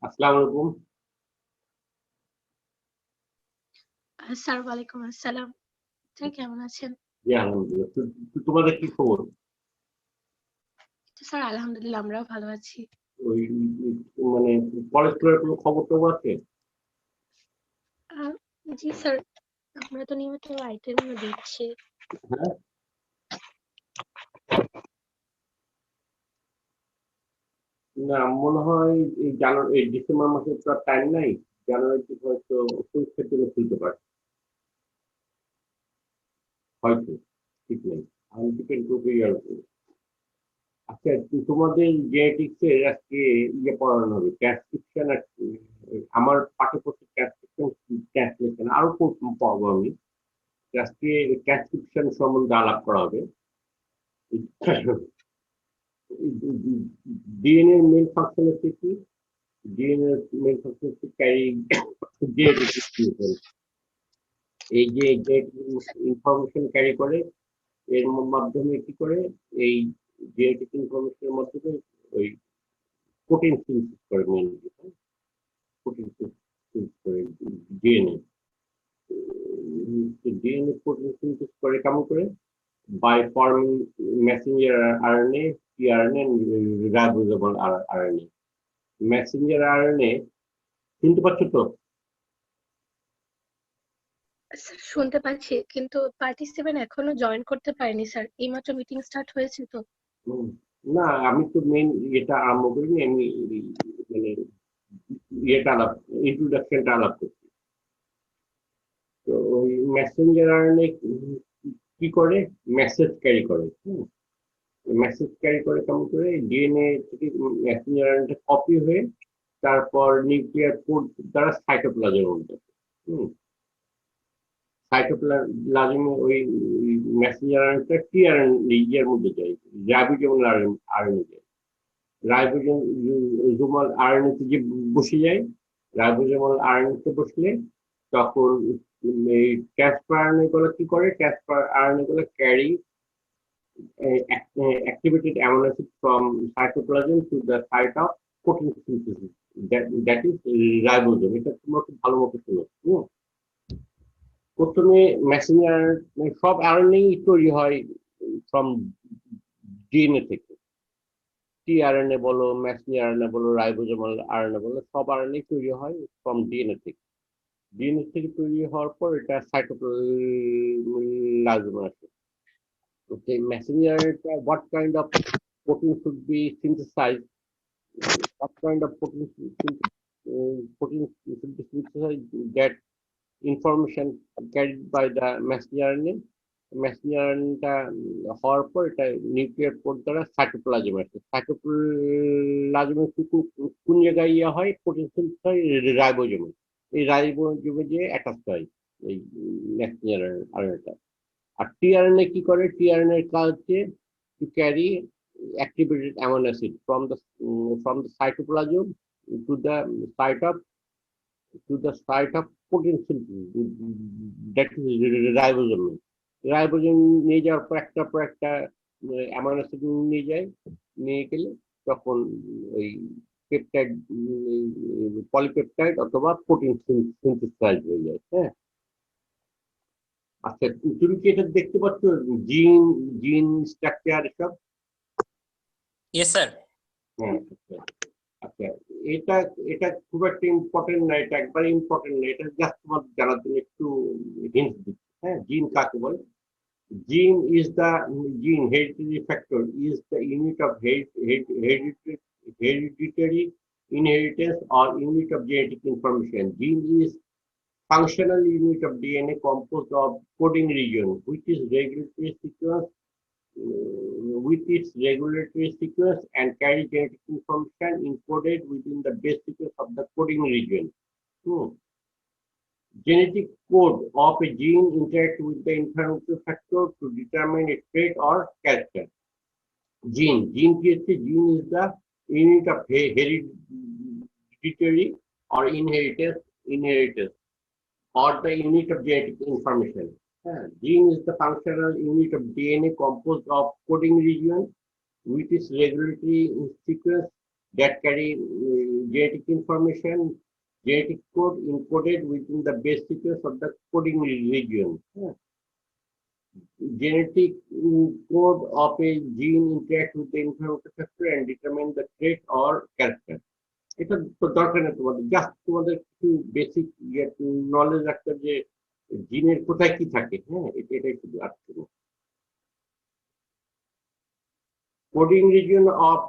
আসসালামু আলাইকুম। স্যার ওয়ালাইকুম আসসালাম। স্যার কেমন আছেন? জি, আলহামদুলিল্লাহ। তোমাদের কি খবর? স্যার আলহামদুলিল্লাহ আমরাও ভালো আছি। ওই মানে কলেজ স্কুলের কোনো খবর-টবর আছে? আ জি স্যার, আমরা তো নিয়মিত আইটেম দিচ্ছি। হ্যাঁ? না মনে হয় এই ডিসেম্বর মাসে তো আর টাইম নাই। জানুয়ারি থেকে হয়তো পরীক্ষার জন্য খুলতে পারে। হয়তো, ঠিক নেই। আমি ডিপেন্ড করবে ইয়ার উপর। আচ্ছা, তোমাদের জেনেটিক্স এর আজকে পড়ানো হবে ট্রান্সক্রিপশন আর আমার পাঠ্যপুস্তক ট্রান্সলেশন আরো পড়বো আমি। আজকে ট্রান্সক্রিপশন সম্বন্ধে আলাপ করা হবে। ডিএনএ মেইন ফাংশন হচ্ছে কি? ডিএনএ মেইন ফাংশন হচ্ছে ক্যারি জেনেটিক ইনফরমেশন। এই যে ইনফরমেশন ক্যারি করে এর মাধ্যমে কি করে এই জেনেটিক ইনফরমেশনের মাধ্যমে ওই প্রোটিন সিনথেসিস করে মেইনলি প্রোটিন সিনথেসিস করে ডিএনএ। ডিএনএ প্রোটিন সিনথেসিস করে কেমন করে? by forming messenger RNA, tRNA, and ribosome RNA. Messenger RNA শুনতে পাচ্ছ তো? স্যার শুনতে পাচ্ছি কিন্তু পার্টিসিপেন্ট এখনো জয়েন করতে পারেনি স্যার। এইমাত্র মিটিং স্টার্ট হয়েছে তো। না আমি তো মেইন এটা আরম্ভ করিনি, আমি মানে আলাপ ইন্ট্রোডাকশনটা আলাপ করছি। তো ওই মেসেঞ্জার আরএনএ কি করে? মেসেজ ক্যারি করে। মেসেজ ক্যারি করে কেমন করে? ডিএনএ থেকে মেসেঞ্জার আরএনএটা কপি হয়ে তারপর নিউক্লিয়ার কোড দ্বারা সাইটোপ্লাজমের মধ্যে সাইটোপ্লাজমে ওই মেসেঞ্জার আরএনএটা টিআরএনএ এর মধ্যে যায়, রাইবোজোমাল আরএনএ যায়। রাইবোজোমাল আরএনএ তে যে বসে যায়, রাইবোজোমাল আরএনএ তে বসলে তখন এই ট্রান্সফার আরএনএ গুলো কি করে? ট্রান্সফার আরএনএ গুলো carry activated amino acid from cytoplasm to the site of protein synthesis. That is ribosome. এটা তোমরা খুব ভালো মতো শুনো। প্রথমে মেসেঞ্জার সব আরএনএ তৈরি হয় ফ্রম ডিএনএ থেকে। টিআরএনএ বলো, মেসেঞ্জার আরএনএ বলো, রাইবোজোমাল আরএনএ বলো, সব আরএনএ তৈরি হয় ফ্রম ডিএনএ থেকে। ডিএনএ থেকে তৈরি হওয়ার পর এটা সাইটোপ্লাজমে আসে। Okay, messenger, what kind of protein should be synthesized? What kind of protein should be synthesized? That information carried by the messenger RNA. messenger RNA হওয়ার পর এটা নিউক্লিয়ার পোর্ট দ্বারা সাইটোপ্লাজমে আসে। সাইটোপ্লাজমে কোন জায়গায় ইয়ে হয়? প্রোটিন সিনথেসিস হয় রাইবোজোমে। এই রাইবোজোমে যে অ্যাটাচ হয় এই মেসেঞ্জার আরএনএটা। আর টিআরএনএ কি করে? টিআরএনএ এর কাজ হচ্ছে to carry activated amino acid from the cytoplasm to the site of protein synthesis, that is ribosome. Ribosome নিয়ে যাওয়ার পর একটার পর একটা অ্যামাইনো অ্যাসিড নিয়ে যায়, নিয়ে গেলে তখন ওই পেপটাইড, পলিপেপটাইড অথবা প্রোটিন সিনথেসাইজ হয়ে যায়। হ্যাঁ, আচ্ছা তুমি কি এটা দেখতে পাচ্ছ? জিন জিন স্ট্রাকচার এসব? Yes sir. হ্যাঁ, আচ্ছা এটা এটা খুব একটা ইম্পর্টেন্ট না, এটা একবারে ইম্পর্টেন্ট না, এটা জাস্ট তোমার জানার জন্য একটু হিন্ট দিচ্ছি। হ্যাঁ, জিন কাকে বলে? জিন ইজ দ্য জিন hereditary factor is the unit of hereditary inheritance or unit of genetic information. Gene is functional unit of DNA composed of coding region, which is regulatory sequence with its regulatory sequence and carry genetic information encoded within the base sequence of the coding region. Genetic code of a gene interact with the inflammatory factor to determine its trait or character. Gene is the unit of hereditary or inheritance or the unit of genetic information. Gene is the functional unit of DNA composed of coding region with its regulatory sequence that carry genetic information, genetic code encoded within the base sequence of the coding region. Genetic code of a gene interact with the inflammatory factor and determine the trait or character. এটা তো দরকার নেই তোমাদের, just তোমাদের কিছু basic knowledge রাখতে যে জিনের কোথায় কি থাকে, হ্যাঁ এটাই শুধু আসছে। Coding region of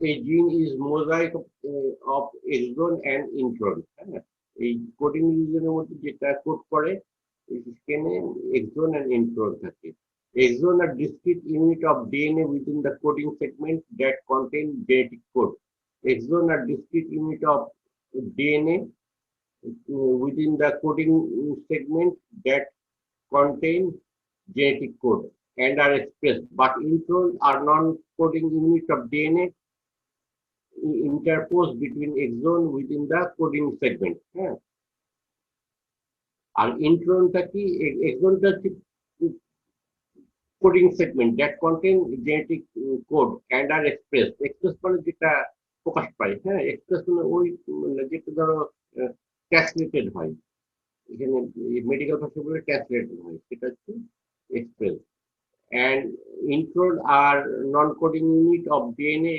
a gene is mosaic of exon and intron. হ্যাঁ, এই কোডিং রিজিয়নের মধ্যে যেটা কোড করে সেখানে exon and intron থাকে। Exon are discrete unit of DNA within the coding segment that contain genetic code. Exon are discrete unit of DNA within the coding segment that contain genetic code and are expressed, but introns are non-coding unit of DNA interposed between exon within the coding segment. হ্যাঁ, আর ইন্ট্রনটা কি, এক্সনটা হচ্ছে coding segment that contain genetic code and are express. Express মানে যেটা প্রকাশ পায়, হ্যাঁ express মানে ওই যেটা ধরো ট্রান্সলেটেড হয়, এখানে মেডিকেল ভাষা বলে ট্রান্সলেটেড হয়, সেটা হচ্ছে express. And intron are non-coding unit of DNA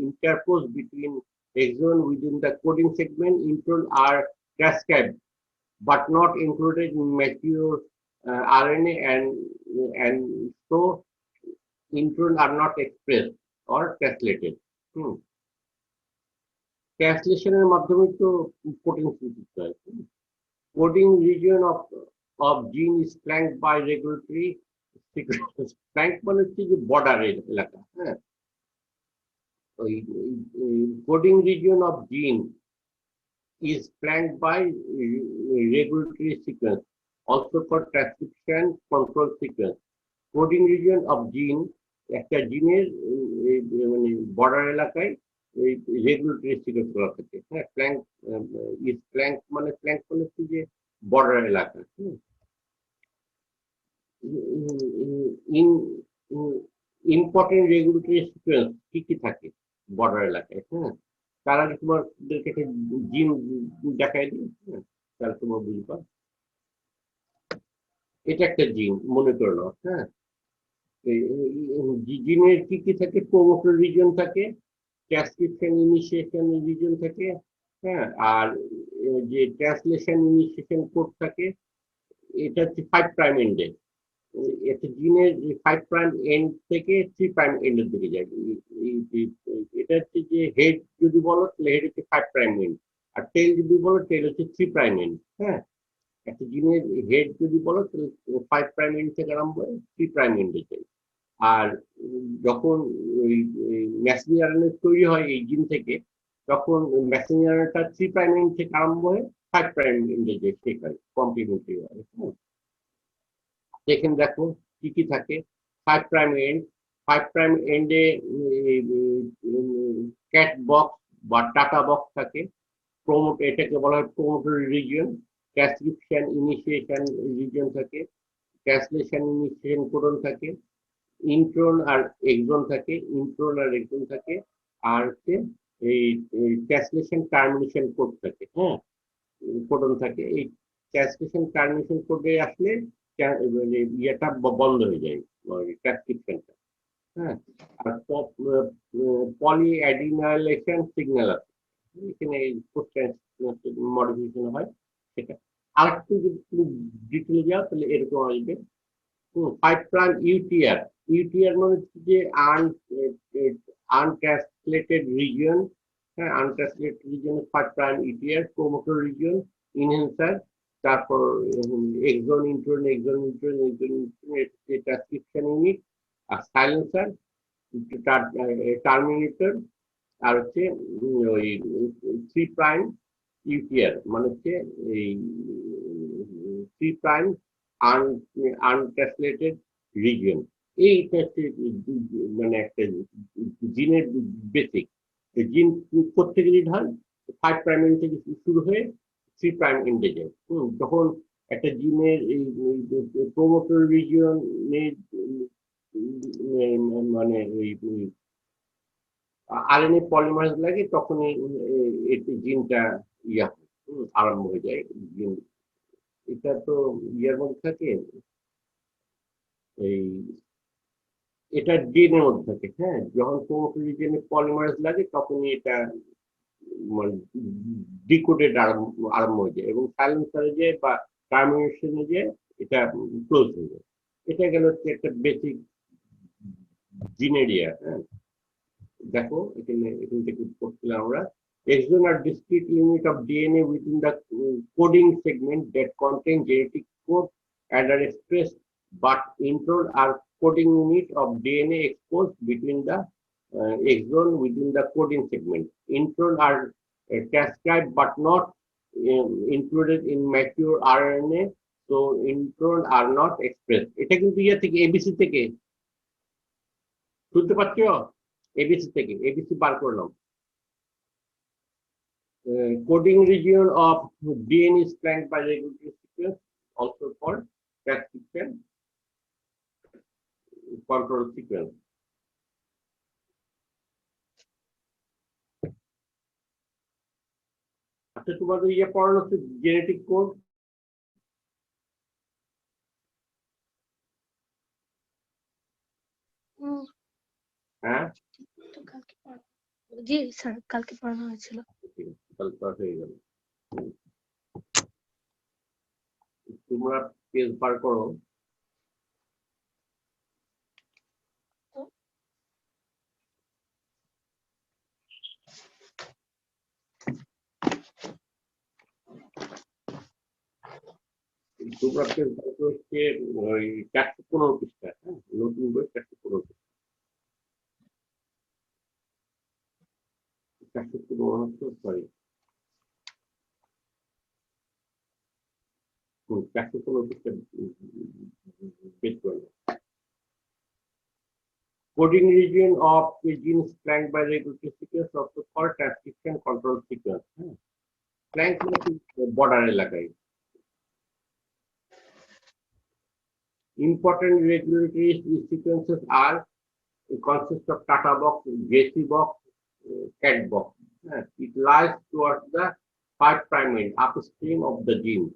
interposed between exon within the coding segment. Intron are transcribed but not included in mature RNA, and so intron are not expressed or translated. ট্রান্সলেশনের মাধ্যমে তো protein synthesis হয়। Coding region of gene is flanked by regulatory sequence. Flank মানে হচ্ছে যে border এলাকা, হ্যাঁ ওই coding region of জিন is flanked by regulatory sequence, also called transcription control sequence. Coding region of gene, একটা জিনের মানে বর্ডার এলাকায় রেগুলেটরি সিকোয়েন্স করা থাকে। হ্যাঁ, ফ্ল্যাঙ্ক ইজ ফ্ল্যাঙ্ক মানে হচ্ছে যে বর্ডার এলাকা। ইম্পর্টেন্ট রেগুলেটরি সিকোয়েন্স কি কি থাকে বর্ডার এলাকায়, হ্যাঁ তার আগে তোমাদেরকে একটা জিন দেখাই দিই, হ্যাঁ তাহলে তোমরা বুঝবা। এটা একটা জিন মনে করে নাও, হ্যাঁ জিনের কি কি থাকে, প্রোমোটর রিজন থাকে, ট্রান্সক্রিপশন ইনিশিয়েশন রিজন থাকে, হ্যাঁ আর যে ট্রান্সলেশন ইনিশিয়েশন কোড থাকে, এটা হচ্ছে 5 প্রাইম এন্ডে। একটা জিনের 5 প্রাইম এন্ড থেকে 3 প্রাইম এন্ডের দিকে যায়। এটা হচ্ছে যে হেড যদি বলো তাহলে হেড হচ্ছে 5 প্রাইম এন্ড, আর টেল যদি বলো টেল হচ্ছে 3 প্রাইম এন্ড। হ্যাঁ, একটা জিনের হেড যদি বলো তাহলে 5 প্রাইম এন্ড থেকে আরম্ভ করে 3 প্রাইম এন্ডে যায়। আর যখন ওই মেসেঞ্জার আরএনএ তৈরি হয় এই জিন থেকে, তখন মেসেঞ্জারটা 3 প্রাইম এন্ড থেকে আরম্ভ হয়ে 5 প্রাইম এন্ডে যে শেষ হয়, কমপ্লিমেন্টারি হয়। এখানে দেখো কি কি থাকে, 5 প্রাইম এন্ড, 5 প্রাইম এন্ডে ক্যাট বক্স বা টাটা বক্স থাকে, এটাকে বলা হয় promoter region, transcription initiation region থাকে, ট্রান্সলেশন ইনিশিয়েশন কোডন থাকে, ইন্ট্রন আর এক্সন থাকে, আর হচ্ছে এই ট্রান্সলেশন টার্মিনেশন কোড থাকে, হ্যাঁ কোডন থাকে। এই ট্রান্সলেশন টার্মিনেশন কোডে আসলে ইয়েটা বন্ধ হয়ে যায়, ট্রান্সক্রিপশনটা। হ্যাঁ, আর পলিঅ্যাডিনাইলেশন সিগন্যাল আছে, এখানে মডিফিকেশন হয় সেটা। আর একটু যদি তুমি ডিটেলে যাও তাহলে এরকম আসবে 5 প্রাইম ইউটিআর। ইউটিআর মানে হচ্ছে যে আনট্রান্সলেটেড রিজিয়ন, হ্যাঁ untranslated region 5 prime UTR, promoter region, enhancer, তারপর এক্সন ইন্ট্রন ট্রান্সক্রিপশন ইউনিট, আর সাইলেন্সার, টার্মিনেটর, আর হচ্ছে ওই 3 প্রাইম ইউটিআর মানে হচ্ছে এই 3 প্রাইম আনট্রান্সলেটেড রিজিয়ন। এইটা হচ্ছে মানে একটা জিনের বেসিক। জিন কোথেকে লিড হয়, 5 প্রাইম এন্ড থেকে শুরু হয়ে 3 প্রাইম এন্ডে যায়। যখন একটা জিনের এই প্রোমোটর রিজিয়ন মানে ওই আরএনএ পলিমারেজ লাগে তখনই এটি জিনটা আরম্ভ হয়ে যায় জিন। এটা তো ইয়ার মধ্যে থাকে, এই এটা ডিএনএর মধ্যে থাকে। হ্যাঁ, যখন ক্রোমোসোমে পলিমারেজ লাগে তখনই এটা মানে ডিকোডেড আরম্ভ হয়ে যায় এবং সাইলেন্সারে যে বা টার্মিনেশনে যে এটা ক্লোজ হয়ে যায়। এটা গেল হচ্ছে একটা বেসিক জিনের ইয়া। হ্যাঁ, দেখো এখান থেকে পড়ছিলাম আমরা, exon are discrete unit of DNA within the coding segment that contain genetic code and are expressed, but intron are coding unit of DNA exposed between the exon within the coding segment. Intron are transcribed but not included in mature RNA, so intron are not expressed. এটা কিন্তু ইয়া থেকে ABC থেকে শুনতে পাচ্ছ? ABC থেকে ABC বার করলাম। Coding region of DNA is flanked by regulatory sequence, also called transcription control sequence. আচ্ছা, তোমাদের ইয়ে পড়ানো হচ্ছে জেনেটিক কোড। হ্যাঁ, তো কালকে জি স্যার, কালকে পড়ানো হয়েছিল। তাহলে তো হয়ে গেল। তোমরা পেজ বার করো। তোমরা পেজ বার করো হচ্ছে ওই 415 পৃষ্ঠা। হ্যাঁ, নতুন বই 415 পৃষ্ঠা। 415 সরি 415 পৃষ্ঠা বের করো। Coding region of the genes flanked by regulatory sequence, also called transcription control sequence. Flank border এলাকায়। Important regulatory sequences are consist of Tata box, JC box, cat box. It lies towards the 5' end upstream of the gene.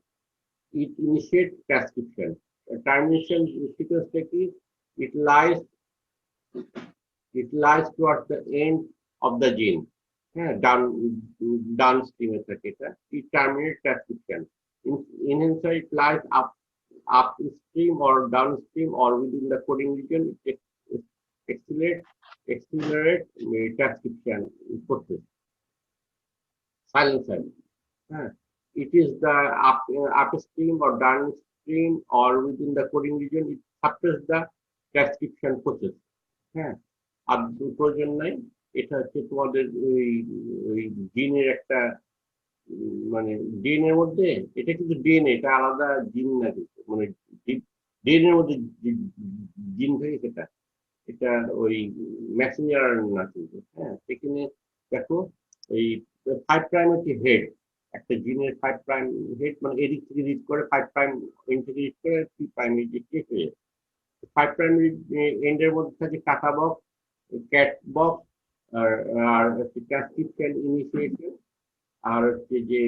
It initiates transcription. Termination sequence technique, it lies towards the end of the gene. Downstream it terminates transcription. Enhancer, it lies upstream or downstream or within the coding region. It accelerate transcription process. Silencer. It is the upstream or downstream or within the coding region. It suppresses the transcription process. হ্যাঁ, আর প্রয়োজন নাই। এটা হচ্ছে তোমাদের ওই জিনের একটা মানে ডিএনএর মধ্যে, এটা কিন্তু ডিএনএ, এটা আলাদা জিন না কিন্তু, মানে ডিএনএর মধ্যে জিন থাকে সেটা, এটা ওই মেসেঞ্জার না কিন্তু। হ্যাঁ, সেখানে দেখো এই 5' হচ্ছে হেড, একটা জিনের 5' হেড, মানে এদিক থেকে রিড করে 5' এন্ড থেকে রিড করে 3' শেষ হয়ে যায়। 5' এন্ডের মধ্যে থাকে টাটা বক্স, ক্যাট বক্স, আর ট্রান্সক্রিপশন ইনিশিয়েশন, আর হচ্ছে যে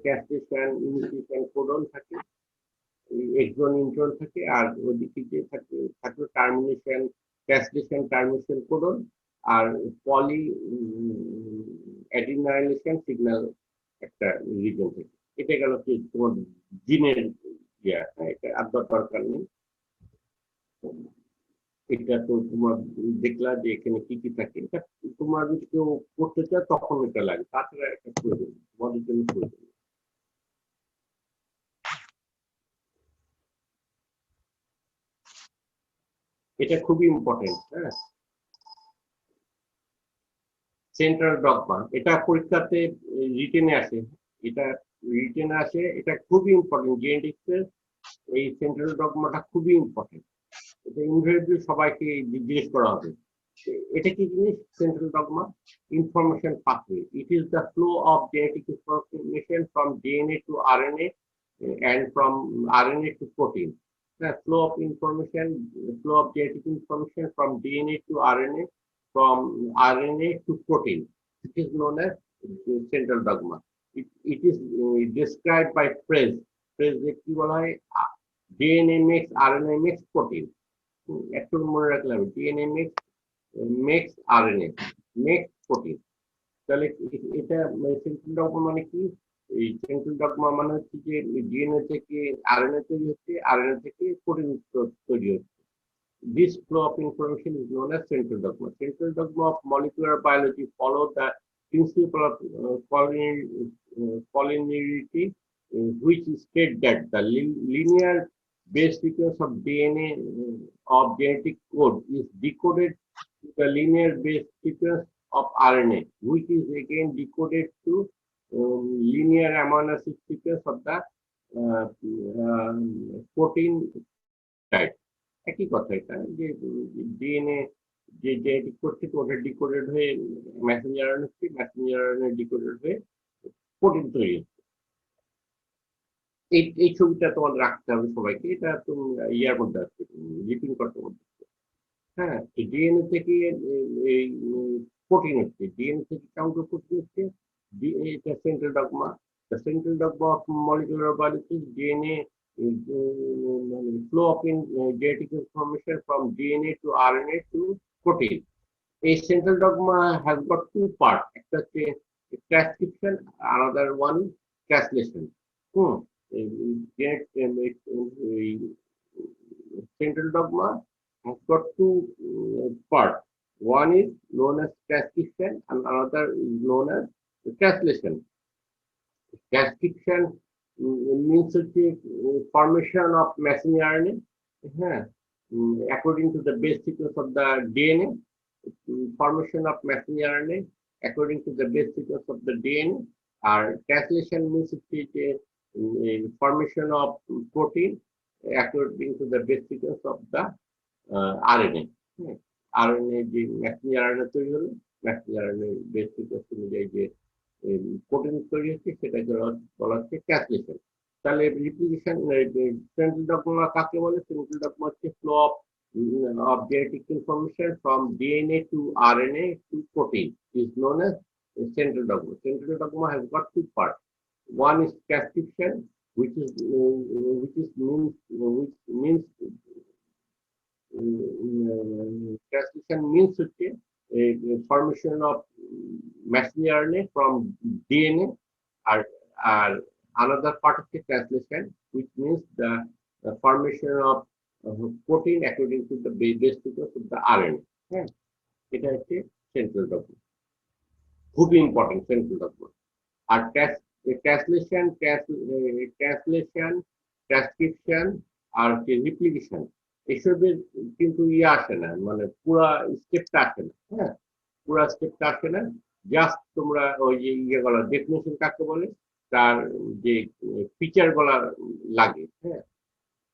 ক্যাস্টেশন ইনিশিয়েশন কোডন থাকে, এক্সন ইন্ট্রন থাকে, আর ওদিকে যে থাকে টার্মিনেশন ক্যাস্টেশন টার্মিনেশন কোডন, আর পলি অ্যাডিনাইলেশন সিগন্যাল একটা রিজন থাকে। এটা গেল কি তোমার জিনের ইয়া। এটা আর দরকার নেই। এটা তো তোমার দেখলা যে এখানে কি কি থাকে, এটা তোমার যদি কেউ করতে চায় তখন এটা লাগে, তাছাড়া এটা প্রয়োজন তোমাদের জন্য প্রয়োজন। এটা খুবই ইম্পর্টেন্ট। হ্যাঁ, সেন্ট্রাল ডগমা, এটা পরীক্ষাতে রিটেনে আসে, এটা রিটেনে আসে, এটা খুবই ইম্পর্টেন্ট। জেনেটিক্সের এই সেন্ট্রাল ডগমাটা খুবই ইম্পর্টেন্ট। এটা ইনভেরিয়েবলি সবাইকে জিজ্ঞেস করা হবে। এটা কি জিনিস? Central dogma information pathway. It is the flow of genetic information from DNA to RNA and from RNA to protein. The flow of genetic information from DNA to RNA, from RNA to protein. It is known as central dogma. It is described by phrase. Phrase কি বলা হয়? DNA makes RNA makes protein. একটু মনে রাখলে হবে DNA makes RNA makes protein. তাহলে এটা central dogma মানে কি? এই সেন্ট্রাল ডগমা মানে হচ্ছে যে ডিএনএ থেকে আরএনএ তৈরি হচ্ছে, আরএনএ থেকে প্রোটিন তৈরি হচ্ছে। This flow of information is known as central dogma. Central dogma of molecular biology follow the principle of collinearity, which state that the linear base sequence of DNA of genetic code is decoded to the linear base sequence of RNA, which is again decoded to linear amino acid sequence of the protein type. একই কথা এটা যে DNA যে genetic code থেকে ওটা decoded হয়ে Messenger RNA থেকে Messenger RNA decoded হয়ে প্রোটিন তৈরি হচ্ছে। এই ছবিটা তোমাদের রাখতে হবে সবাইকে, এটা তুমি ইয়ার মধ্যে আসবে, লিপিং করতে মধ্যে। হ্যাঁ, ডিএনএ থেকে এই প্রোটিন হচ্ছে, ডিএনএ থেকে কাউন্টার প্রোটিন হচ্ছে, এটা central dogma. The central dogma of molecular biology is DNA flow of genetic information from DNA to RNA to protein. A central dogma has got two parts. একটা হচ্ছে transcription, another one is translation. Central dogma has got two parts. One is known as transcription and another is known as translation. Transcription means formation of messenger RNA according to the base sequence of the DNA. Formation of messenger RNA according to the base sequence of the DNA. Or translation means formation of protein according to the base sequence of the RNA. RNA the messenger RNA তৈরি হলো, messenger RNA base sequence অনুযায়ী যে protein তৈরি হচ্ছে সেটাকে বলা হচ্ছে translation. তাহলে রিপ্লিকেশন সেন্ট্রাল ডগমা কাকে বলে? সেন্ট্রাল ডগমা হচ্ছে flow of genetic information from DNA to RNA to protein is known as central dogma. Central dogma has got two parts. One is transcription, which means translation means a formation of messenger RNA from DNA, or another part of the translation, which means the formation of protein according to the base sequence of the RNA. এটা হচ্ছে central dogma, খুবই important central dogma. আর translation, transcription আর replication এসবের কিন্তু আসে না, মানে পুরা স্টেপটা আসে না। হ্যাঁ, পুরা স্টেপটা আসে না। জাস্ট তোমরা ওই যে ইয়েগুলো ডেফিনেশন কাকে বলে, তার যে ফিচার গুলা লাগে, হ্যাঁ,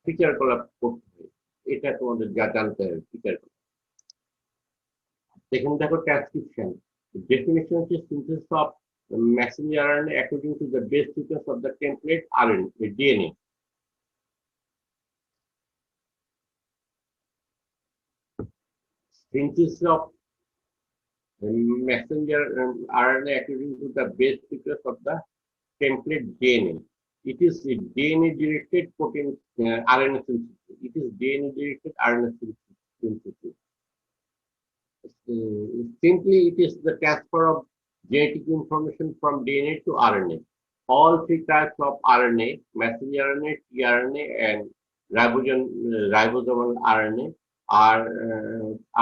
ফিচার গুলা করতে হবে, এটা তোমাদের যা জানতে হবে ফিচার গুলা। এখানে দেখো ট্রান্সক্রিপশন ডেফিনেশন হচ্ছে synthesis of messenger RNA according to the base sequence of the template RNA, DNA. Synthesis of messenger RNA according to the base sequence of the template DNA. It is a DNA directed protein RNA synthesis. It is DNA directed RNA synthesis. Simply, it is the transfer of genetic information from DNA to RNA. All three types of RNA, messenger RNA, tRNA, and ribosomal RNA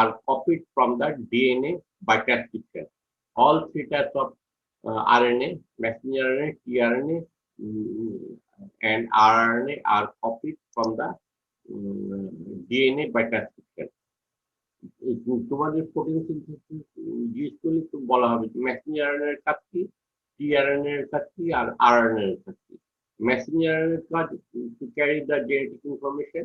are copied from the DNA by transcription. All three types of RNA, messenger RNA, tRNA, and RNA are copied from the DNA by transcription. তোমাদের protein synthesis জিজ্ঞেস করলে তো বলা হবে Messenger RNA এর কাজ কি, tRNA এর কাজ কি, আর আরএনএ এর কাজ কি। মেসেঞ্জার আরএনএ এর কাজ to carry the genetic information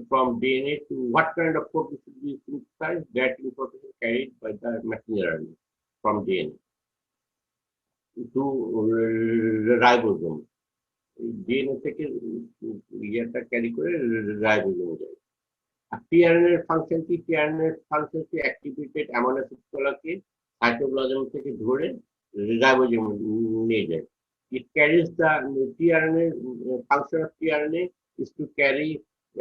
from DNA to what kind of protein should be synthesized, that information carried by the messenger RNA from DNA to ribosome. DNA থেকে ইয়েটা ক্যারি করে রাইবোজোমে যায়। tRNA ফাংশনটি activated amino অ্যাসিডগুলোকে cytoplasm থেকে ধরে ribosome নিয়ে যায়। It carries the tRNA function of tRNA is to carry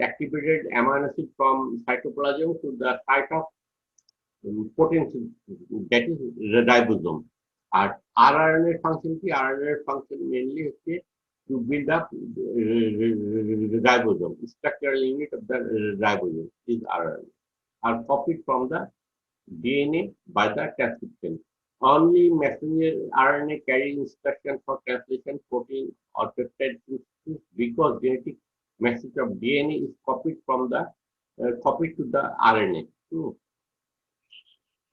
activated amino acid from cytoplasm to the site of protein that is ribosome. R RNA function mainly হচ্ছে to build up ribosome. Structural unit of the ribosome is RNA. Are copied from the DNA by the transcription. Only messenger RNA carry instruction for translation protein or peptide synthesis because genetic message of DNA is copied from the copied to the RNA.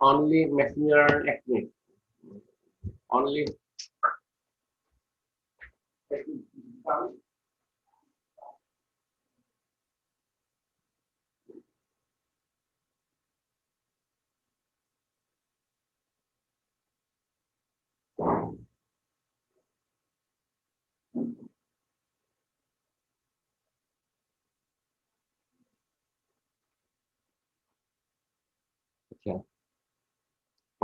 Only messenger RNA. Only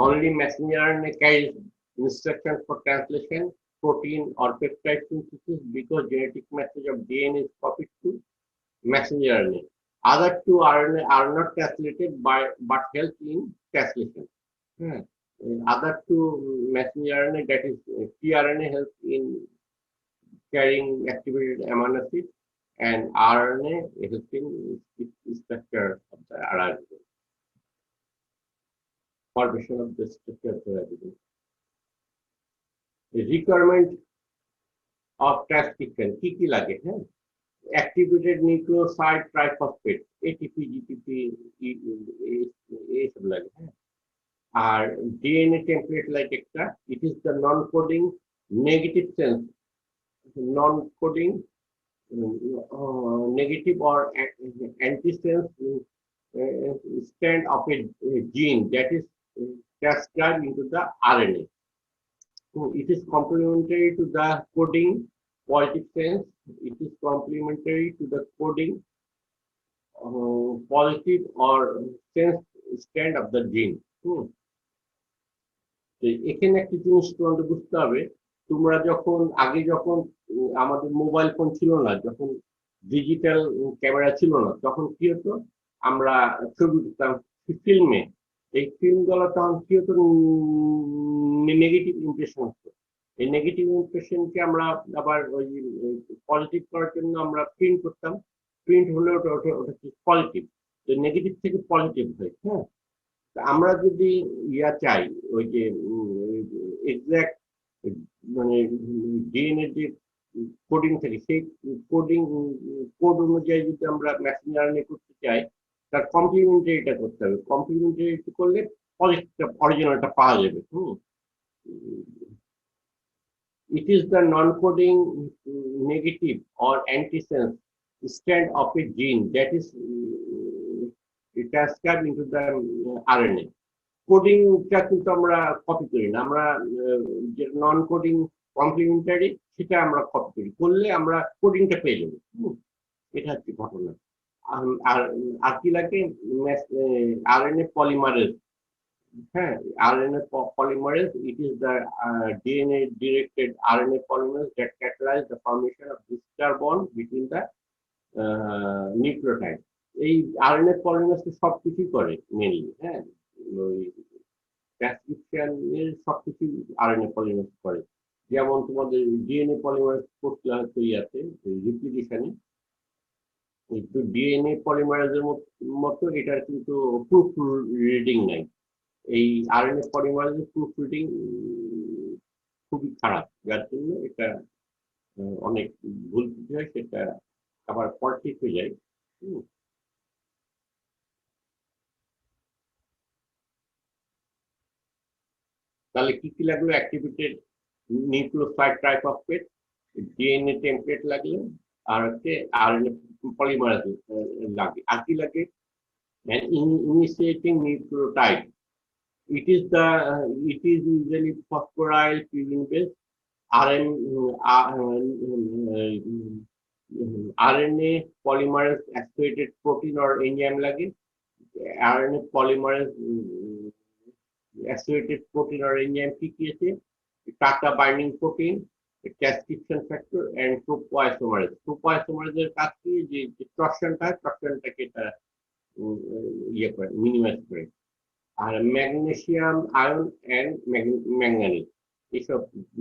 only messenger RNA carries instructions for translation, protein or peptide synthesis because genetic message of DNA is copied to messenger RNA. Other two RNA are not translated but help in translation. Other two messenger RNA, that is tRNA, helps in carrying activated amino acid, and RNA helps in structure of the RNA. Formation of the structure of the ribosome. The requirement of transcription কি লাগে, হ্যাঁ? Activated nucleoside triphosphate, ATP, GTP, এইসব লাগে, হ্যাঁ? আর DNA template like একটা, it is the non-coding negative sense, non-coding negative or antisense strand of a gene that is transcribed into the RNA. It is complementary to the coding positive sense. It is complementary to the coding positive or sense strand of the gene. এখানে একটা জিনিস তোমাদের বুঝতে হবে, তোমরা যখন আমাদের mobile phone ছিল না, যখন ডিজিটাল ক্যামেরা ছিল না, তখন কি হতো, আমরা ছবি তুলতাম ফিল্মে। এই ফিল্মগুলো তখন কি হতো, নেগেটিভ ইমপ্রেশন হতো। এই নেগেটিভ ইমপ্রেশনকে আমরা আবার ওই পজিটিভ করার জন্য আমরা প্রিন্ট করতাম, প্রিন্ট হলে ওটা পজিটিভ, তো নেগেটিভ থেকে পজিটিভ হয়। হ্যাঁ, আমরা যদি চাই ওই যে এক্সাক্ট মানে ডিএনএ যে কোডিং থাকে, সেই কোড অনুযায়ী যদি আমরা মেসেঞ্জার আরএনএ করতে চাই, তার কমপ্লিমেন্টারিটা করতে হবে। কমপ্লিমেন্টারি করলে অরিজিনালটা পাওয়া যাবে। It is the non-coding negative or antisense strand of a gene that is transcribed into the RNA. কোডিংটা কিন্তু আমরা কপি করি না, আমরা যে নন কোডিং কমপ্লিমেন্টারি সেটা আমরা কপি করলে আমরা কোডিংটা পেয়ে যাবো। এটা হচ্ছে ঘটনা। আর কি লাগে, আরএনএ পলিমারেজ। হ্যাঁ, RNA polymerase, it is the DNA directed RNA polymerase that catalyze the formation of booster bond between the nucleotide. এই RNA polymerase সবকিছু করে মেইনলি, হ্যাঁ, ওই ট্রান্সক্রিপশন এর সবকিছু RNA polymerase করে। যেমন তোমাদের DNA polymerase করতে হয়তো ইয়াতে রিপ্লিকেশনে, কিন্তু DNA পলিমারেজের মতো এটার কিন্তু প্রুফ রিডিং নাই। এই আরএনএ পলিমারেজের প্রুফ রিডিং খুবই খারাপ, যার জন্য এটা অনেক ভুল হয়, সেটা আবার পর ঠিক হয়ে যায়। তাহলে কি কি লাগলো, activated nucleoside triphosphate, DNA template লাগলো, আর হচ্ছে আরএনএ পলিমারেজ লাগে। আর কি লাগে, initiating nucleotide. It is usually phosphoryl purine based RNA polymerase associated protein or enzyme লাগে, RNA polymerase associated protein or enzyme কি কি আছে? Tata binding protein, transcription factor, and topoisomerase. Topoisomerase এর কাজ কি? যে ট্রাকশনটাকে এটা ইয়ে করে, মিনিমাইজ করে। আর ম্যাগনেসিয়াম আয়ন এন্ড ম্যাঙ্গানিজ এইসব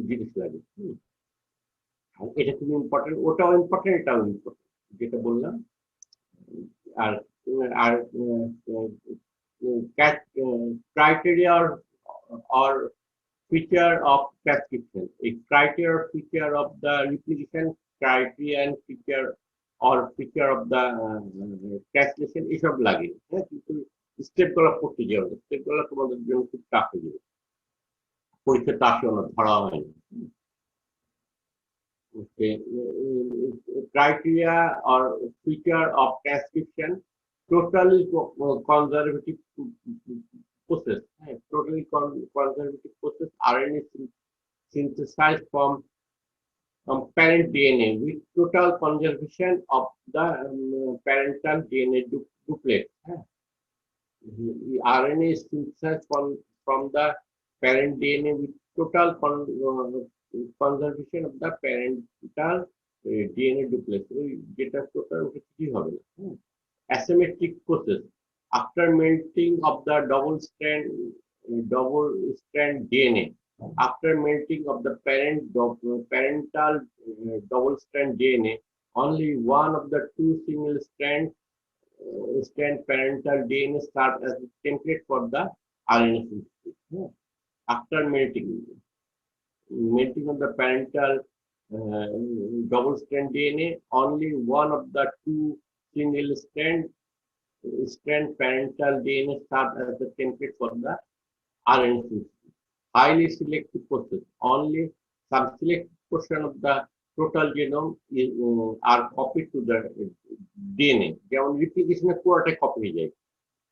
জিনিস লাগে। আর এটা খুব ইম্পর্টেন্ট, ওটাও ইম্পর্টেন্ট, এটাও ইম্পর্টেন্ট, যেটা বললাম। আর আর criteria or feature of transcription. A criteria or feature of the replication, criteria and feature or feature of the translation এসব লাগে। হ্যাঁ, কিন্তু স্টেপগুলো পড়তে যাবে, স্টেপগুলো তোমাদের জন্য খুব টাফ হয়ে যাবে, পরীক্ষাতে আসেও না, ধরা হয় না। Okay. Criteria or feature of transcription, totally conservative process. Totally conservative process. RNA synthesized from parent DNA with total conservation of the parental DNA duplex. The RNA is synthesized from the parent DNA with total conservation of the parental DNA duplex. যেটা total কি হবে না। Asymmetric process. After melting of the double strand DNA, after melting of the parental double strand DNA, only one of the two single strand parental DNA serve as a template for the RNA synthesis. After melting of the parental double strand DNA, only one of the two single strand parental DNA serve as the template for the RNA synthesis. Highly selective process. Only some selected portion of the total genome are copied to the DNA. যেমন রিপ্লিকেশনে পুরোটা copy হয়ে যায়,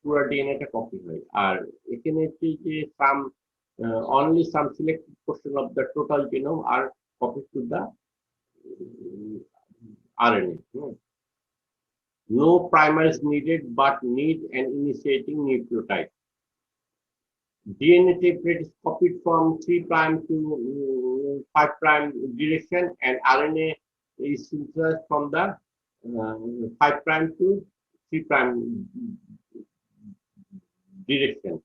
পুরো ডিএনএটা copy হয়। আর এখানে হচ্ছে যে only some selected portion of the total genome are copied to the RNA. No primers needed, but need an initiating nucleotide. DNA template is copied from 3' to 5' direction, and RNA is synthesized from the 5' to 3' direction.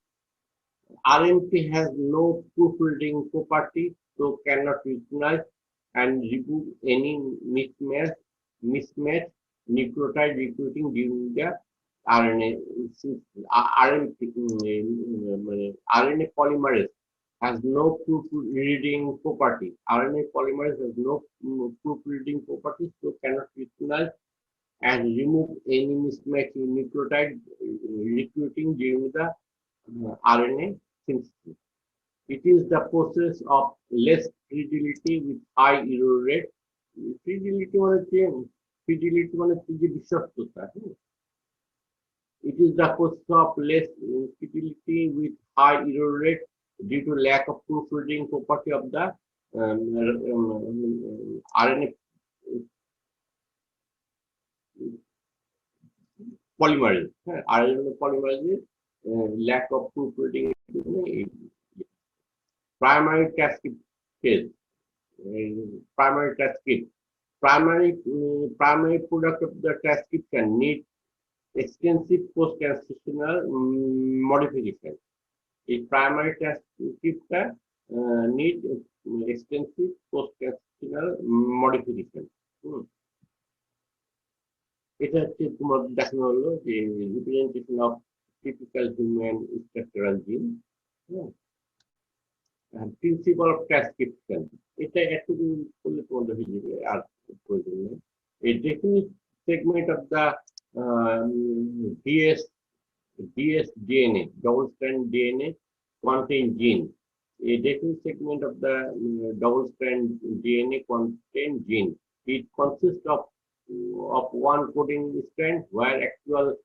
RNP has no proofreading property, so cannot recognize and remove any mismatch nucleotide recruiting during the RNA. RNA polymerase has no proofreading property. RNA polymerase has no proofreading property, so cannot recognize and remove any mismatch nucleotide recruiting during the RNA synthesis. It is the process of less fidelity with high error rate. Fidelity মানে যে বিশ্বস্ততা। It is the process of less fidelity with high error rate due to lack of proofreading property of the RNA polymerase. RNA polymerase lack of proofreading. Primary transcript phase. Primary transcript. Primary product of the transcription need extensive post-translational modification. A primary transcript need extensive post-translational modification. এটা হচ্ছে তোমার দেখানো হলো যে representation of typical human structural জিন। Principal of transcription, এটা একটু করলে তোমাদের হয়ে যাবে, আর প্রয়োজন নেই। A definite segment of the DS DNA, double strand DNA contain gene. A definite segment of the double strand DNA contain gene. It consists of one coding strand where actual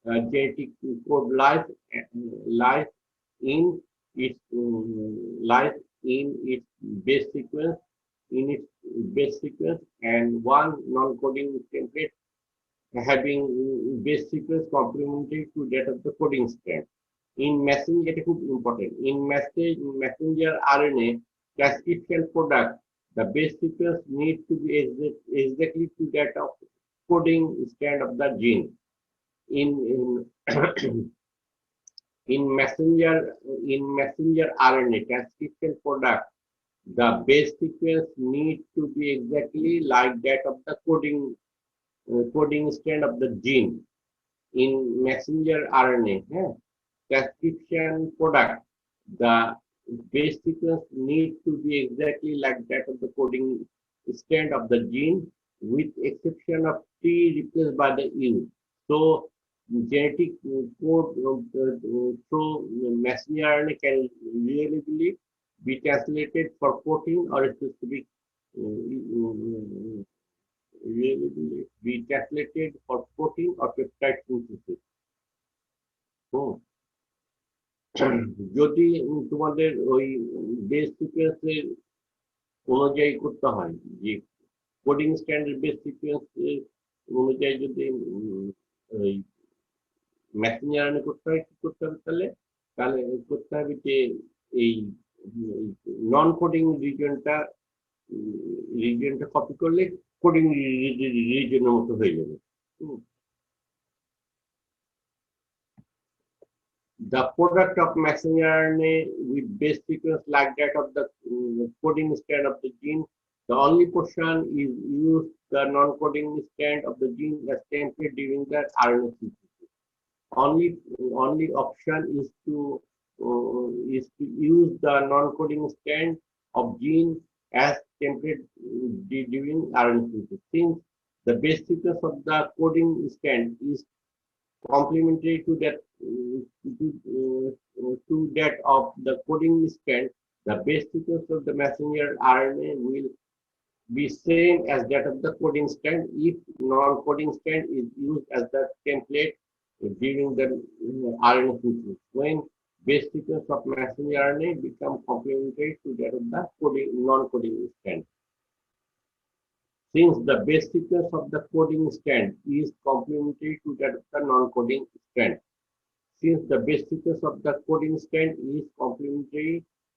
genetic code lies in its base sequence in its base sequence and one non-coding template having base sequence complementary to that of the coding strand. In messenger, it is important. In messenger RNA transcription product, the base sequence needs to be exactly to that of coding strand of the gene. In in messenger RNA transcription product, the base sequence needs to be exactly like that of the coding strand of the gene. In messenger RNA transcription product, the base sequence needs to be exactly like that of the coding strand of the gene, with exception of T replaced by the U. So genetic code through messenger RNA can reliably be translated for protein or specific reliably be translated for protein or peptide synthesis. So যদি তোমাদের ওই base সিকোয়েন্সের অনুযায়ী করতে হয় যে coding standard base sequence অনুযায়ী যদি ওই মেসেঞ্জার আর্নে করতে হয় কি করতে হবে তাহলে তাহলে করতে হবে যে এই নন কোডিং রিজিয়নটা কপি করলে কোডিং রিজিয়নের মতো হয়ে যাবে। The product of messenger RNA with base sequence like that of the coding strand of the gene, the only portion is use the non-coding strand of the gene as template during the RNA synthesis. Only option is to use the non-coding strand of gene as template during RNA synthesis. Since the base sequence of the coding strand is complementary to that of the coding strand, the base sequence of the messenger RNA will be same as that of the coding strand if non-coding strand is used as the template during the RNA synthesis. When base sequence of messenger RNA become complementary to that of the non-coding strand. Since the base sequence of the coding strand is complementary to that of the non-coding strand. Since the base sequence of the coding strand is complementary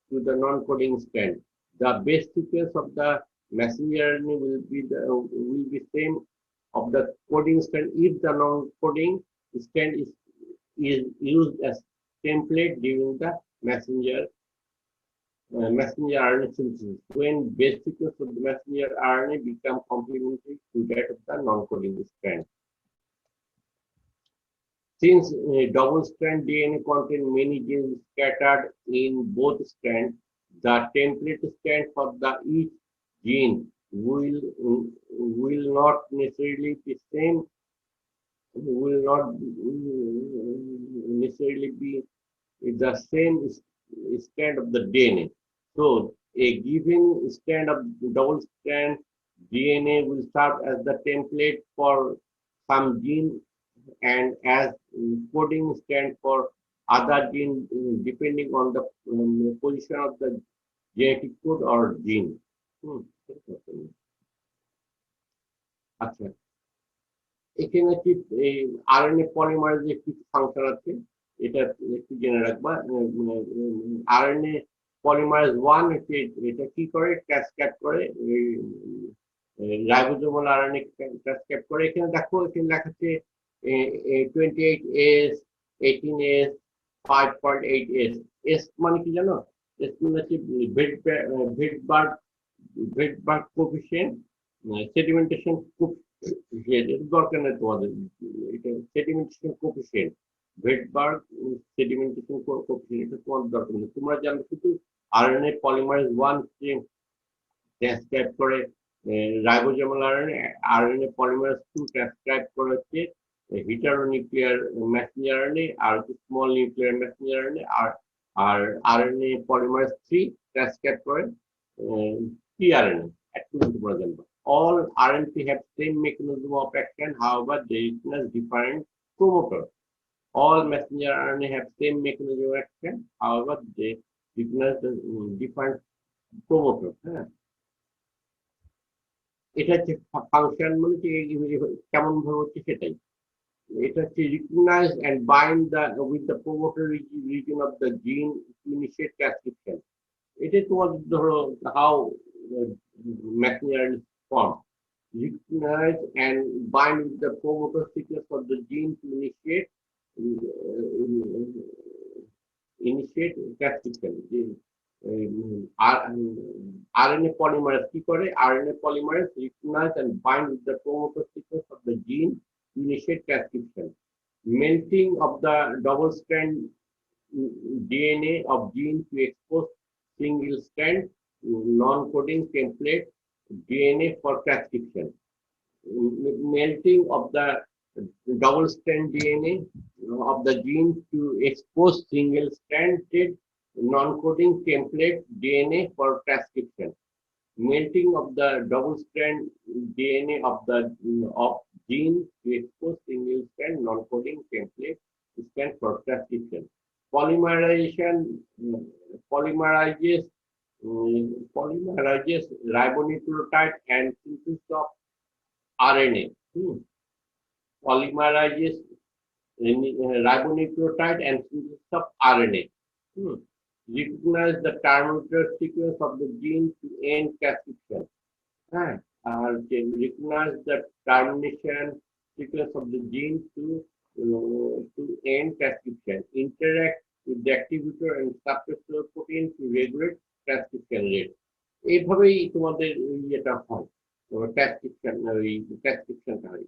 to the non-coding strand, the base sequence of the messenger RNA will be same of the coding strand if the non-coding strand is used as template during the messenger RNA synthesis, when base sequence of the messenger RNA become complementary to that of the non-coding strand. Since double-strand DNA contain many genes scattered in both strands, the template strand for each gene will not necessarily be same. Will not necessarily be the same strand of the DNA. So a given strand of double-strand DNA will serve as the template for some gene and as coding strand for other gene depending on the position of the genetic code or gene. আচ্ছা, এখানে কি RNA পলিমারেজের কিছু function আছে, এটা একটু জেনে রাখবা। RNA polymerase 1 এটা কি করে, ক্যাসকেড করে রাইবোজোমাল আরএনএ ক্যাসকেড করে। এখানে দেখো, এখানে লেখা আছে 28S, 18S, 5.8S। এস মানে কি জানো? এস মানে হচ্ছে ভেটবার্গ কোএফিসিয়েন্ট, সেডিমেন্টেশন দরকার নেই তোমাদের, এটা সেডিমেন্টেশন কোএফিসিয়েন্ট, ভেটবার্গ সেডিমেন্টেশন কোএফিসিয়েন্ট, এটা তোমাদের দরকার নেই। তোমরা জানো শুধু আরএনএ পলিমারেজ 1 কে ট্রান্সক্রাইব করে রাইবোজোমাল আরএনএ পলিমারেজ 2 ট্রান্সক্রাইব করে হচ্ছে হেটারোনিউক্লিয়ার মেসেঞ্জার আরএনএ আর স্মল নিউক্লিয়ার মেসেঞ্জার আরএনএ, আর আরএনএ পলিমারেজ 3 ট্রান্সক্রাইব করে টিআরএনএ। একটু তোমরা জানবা all RNP have same mechanism of action, however they witness different promoter. All messenger RNA have same mechanism of action, however they witness different promoter. এটা হচ্ছে function মানে কেমন ভাবে হচ্ছে সেটাই। এটা হচ্ছে recognize and bind with the promoter region of the gene to initiate transcription. এটা তোমাদের ধরো how messenger is formed. Recognize and bind with the promoter sequence of the gene to initiate transcription. RNA polymerase কি করে? RNA polymerase recognize and bind with the promoter sequence of the gene to initiate transcription. Melting of the double strand DNA of gene to expose single strand non-coding template DNA for transcription. Melting of the double strand DNA of the gene to expose single stranded non-coding template DNA for transcription. Melting of the double strand DNA of gene to expose single strand non-coding template stand for transcription. Polymerization polymerases ribonucleotide and synthesis of RNA. Polymerases ribonucleotide and synthesis of RNA. Recognize the terminator sequence of the gene to end transcription. Recognize the termination sequence of the gene to end transcription. Interact with the activator and suppressor protein to regulate transcription rate. এইভাবেই তোমাদের ইয়েটা হয়, ট্রান্সক্রিপশনটা হয়।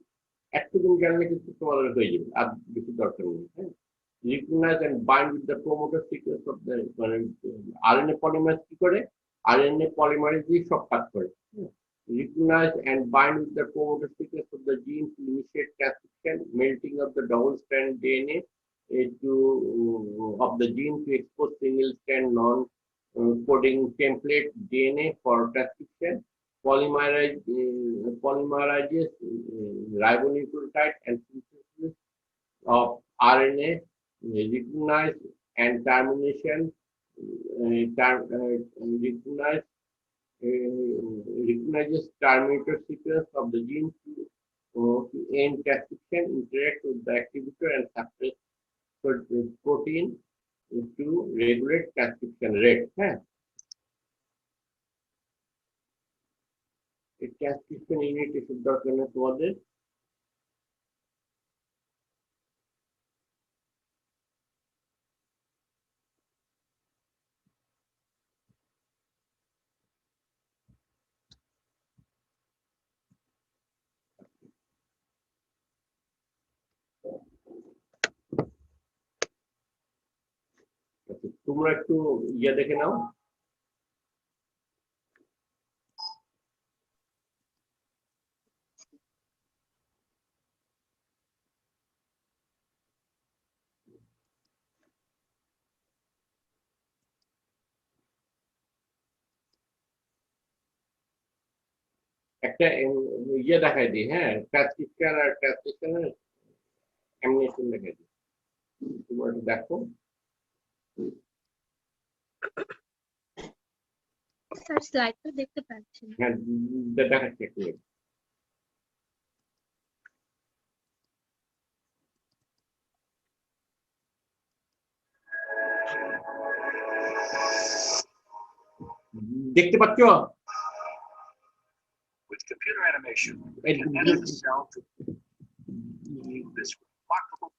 একটুকুন জানলে কিন্তু তোমাদের হয়ে যাবে, আর বেশি দরকার নেই। হ্যাঁ, recognize and bind with the promoter sequence of the RNA polymerase কি করে? RNA polymerase দিয়ে সব কাজ করে। Recognize and bind with the promoter sequence of the gene to initiate transcription, melting of the double strand DNA of the gene to expose single strand non-coding template DNA for transcription. Polymerases ribonucleotide and synthesis of RNA. Recognize and termination recognizes terminator sequence of the gene to end transcription, interact with the activator and suppressor protein to regulate transcription rate. Transcription unit is দরকার না তোমাদের। তোমরা একটু ইয়ে দেখে নাও। একটা ইয়ে দেখাই দিই, হ্যাঁ, ট্রান্সক্রিপশন আর ট্রান্সলেশনের অ্যানিমেশন দেখাই দিই, তোমরা একটু দেখো। স্যার স্লাইডটা দেখতে পাচ্ছি না। হ্যাঁ, দেখাচ্ছি একটু। দেখতে পাচ্ছ? With computer animation, এই we can edit the cell to this remarkable.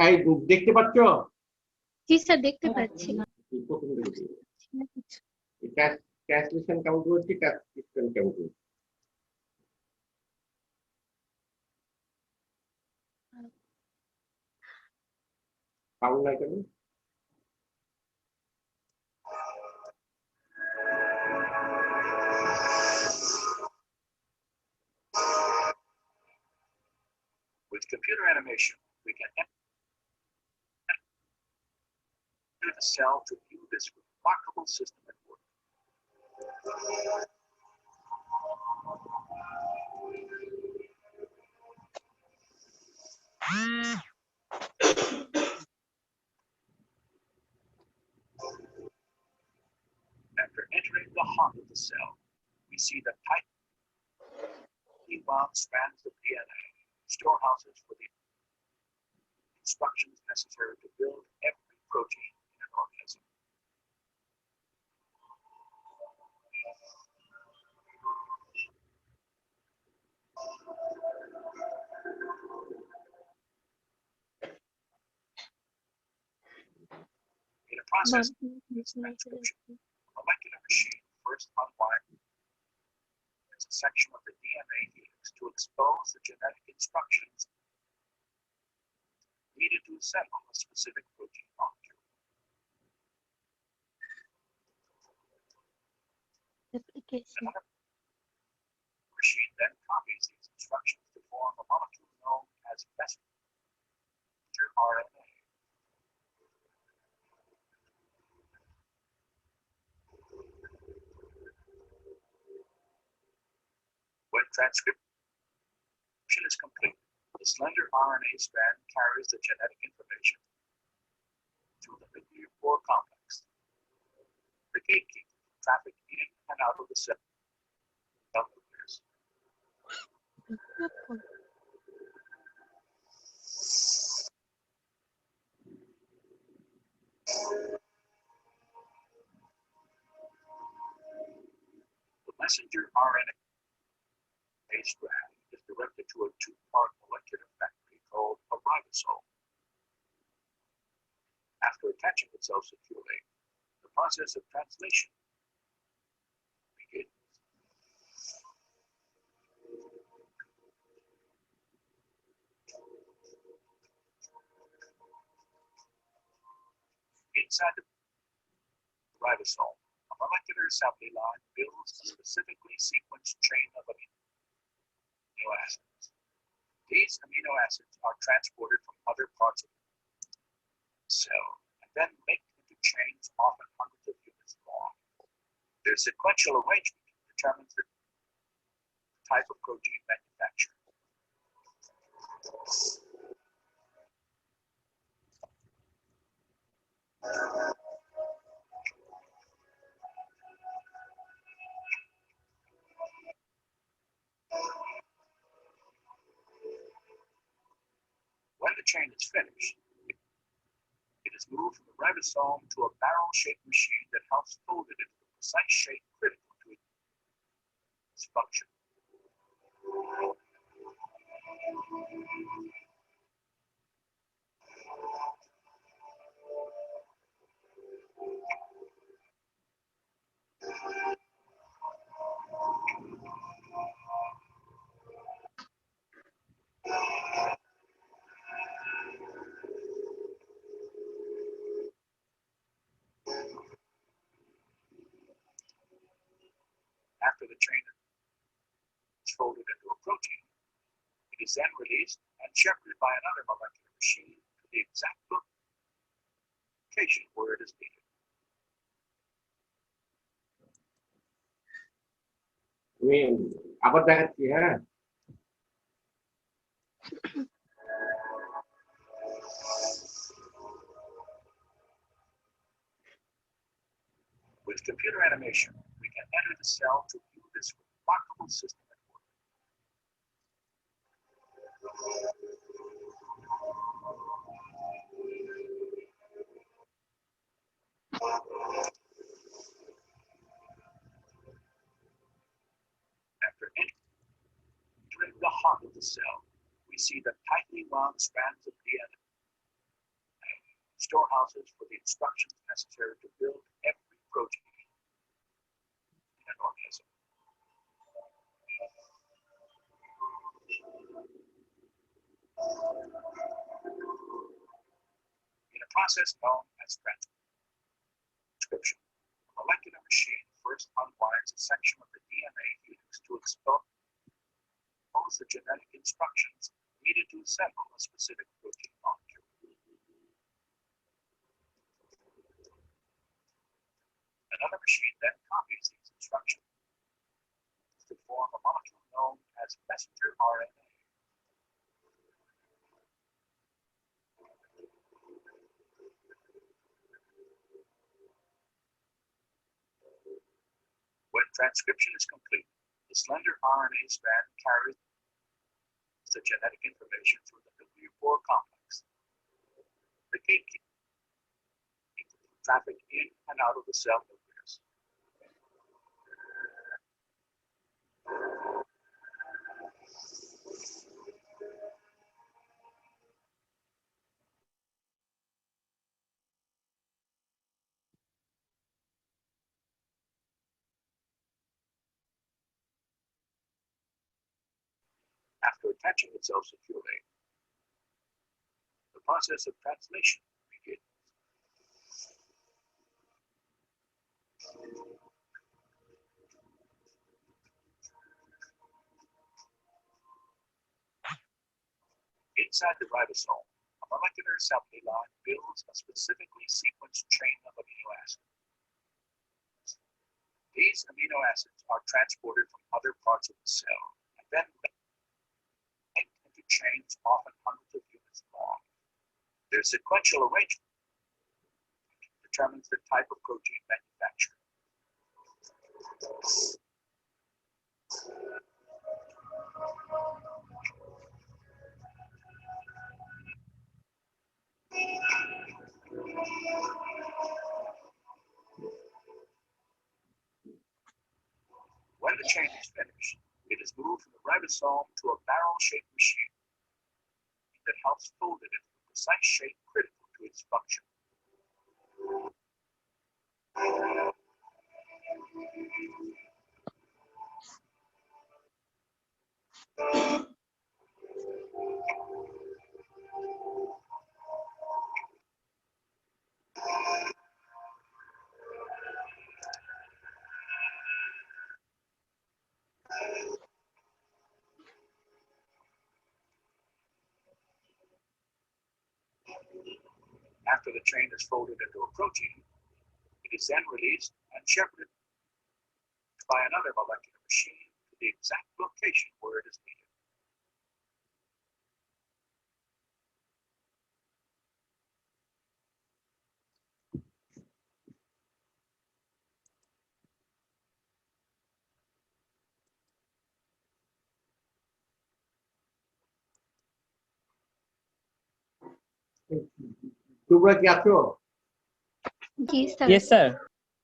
এই দেখতে পাচ্ছ? জি স্যার দেখতে পাচ্ছি। প্রথম থেকে ট্রান্সলেশন কেমন করছি, ট্রান্সক্রিপশন কেমন করছি? কেমন না কেন? With computer animation, we can edit the cell to view this remarkable system at work. After entering the heart of the cell, we see the type tightly wound strands of DNA, storehouses for the instructions necessary to build every protein in an organism. In a process of transcription, a molecular machine first unwinds a section of the DNA helix to expose the genetic instructions needed to assemble a specific protein molecule. Application. Another machine then copies these instructions to form a molecule known as messenger RNA. When transcription is complete, the slender RNA strand carries the genetic information to the nuclear pore complex, the gatekeeper for traffic in and out of the cell nucleus. The messenger RNA strand is directed to a two-part molecular factory called a ribosome. After attaching itself securely, the process of translation begins. Inside the ribosome, a molecular assembly line builds a specifically sequenced chain of amino acids. These amino acids are transported from other parts of the cell and then linked into chains often hundreds of units long. Their sequential arrangement determines the type of protein manufactured. When the chain is finished, it is moved from the ribosome to a barrel-shaped machine that helps fold it into the precise shape critical to its function. After the chain is folded into a protein, it is then released and shepherded by another molecular machine to the exact location where it is needed. আবার দেখাচ্ছি হ্যাঁ With computer animation, we can enter the cell to view this remarkable system at work. After entering the heart of the cell, we see the tightly wound strands of DNA, storehouses for the instructions necessary to build every protein in an organism. In a process known as transcription, a molecular machine first unwinds a section of the DNA helix to expose the genetic instructions needed to assemble a specific protein molecule. Another machine then copies these instructions to form a molecule known as messenger RNA. When transcription is complete, The slender RNA strand carries the genetic information through the nucleopore complex. The gatekeeper traffic in and out of the cell nucleus. After attaching itself securely, the process of translation begins. Inside the ribosome, a molecular assembly line builds a specifically sequenced chain of amino acids. These amino acids are transported from other parts of the cell and then linked into chains often hundreds of units long. Their sequential arrangement determines the type of protein manufactured. When the chain is finished, it is moved from the ribosome to a barrel-shaped machine that helps fold it into the precise shape critical to its function. After the chain is folded into a protein, it is then released and shepherded by another molecular machine to the exact location where it is needed. তোমরা কি আছো? জি sir, Yes, sir.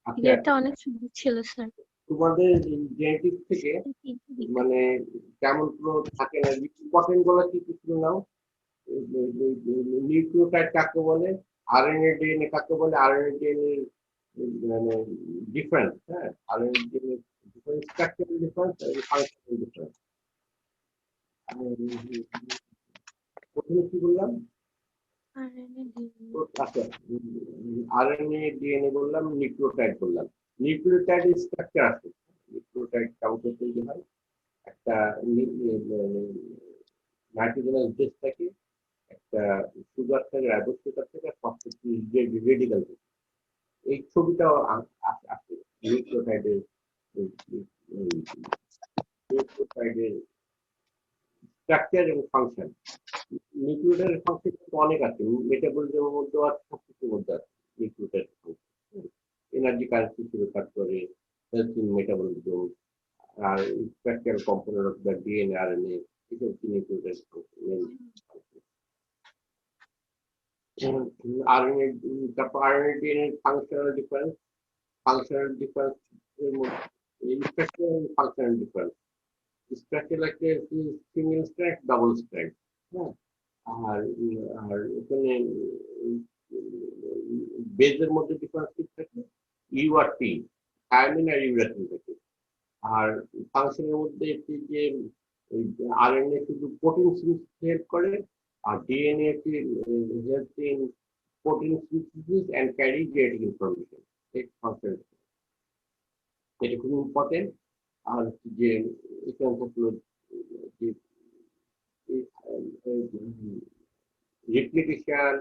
আচ্ছা, ইয়েটা অনেক সুন্দর ছিল sir. তোমাদের genetic থেকে মানে তেমন কোনো থাকে না, ইম্পর্টেন্ট গুলো কি কিছু নাও। নিউক্লিওটাইড কাকে বলে, আরএনএ ডিএনএ কাকে বলে, আরএনএ ডিএনএ মানে ডিফারেন্স, হ্যাঁ, RNA DNA difference, structural difference এবং ফাংশনাল ডিফারেন্স। প্রথমে কি বললাম? আচ্ছা, আরএনএ ডিএনএ বললাম, নিউক্লিওটাইড বললাম। নিউক্লিওটাইড স্ট্রাকচার আছে, নিউক্লিওটাইড কাউকে তৈরি হয়, একটা নাইট্রোজেনাস বেস থাকে, একটা সুগার থাকে, রাইবোজ সুগার থেকে, ফসফেট রেডিক্যাল থাকে। এই ছবিটাও আছে নিউক্লিওটাইডের, নিউক্লিওটাইডের স্ট্রাকচার এবং ফাংশন। নিউক্লিওটাইডের ফাংশন অনেক আছে, মেটাবলিজমের মধ্যে আছে, সবকিছুর মধ্যে আছে নিউক্লিওটাইড ফাংশন। এনার্জি কারেন্সি হিসেবে কাজ করে, হেল্প ইন মেটাবলিজম, আর structural component of the DNA, RNA, এসব নিউক্লিওটাইড ফাংশন। RNA, তারপর RNA DNA functional difference, functional difference এর মধ্যে স্ট্রাকচারাল এবং ফাংশনাল ডিফারেন্স। স্ট্রাকচার একটা সিঙ্গেল স্ট্র্যান্ড, ডাবল স্ট্র্যান্ড, হ্যাঁ, আর আর এখানে বেজের মধ্যে ডিফারেন্স কি থাকে, ইউ আর টি, থায়ামিন আর ইউরাসিন থাকে। আর ফাংশনের মধ্যে একটি যে আরএনএ শুধু প্রোটিন সিনথেসিস হেল্প করে, আর DNA help in protein synthesis and carry genetic information. It functions. এটা খুব ইম্পর্টেন্ট। আর যে এখানে থাকলো যে রেপ্লিকেশন,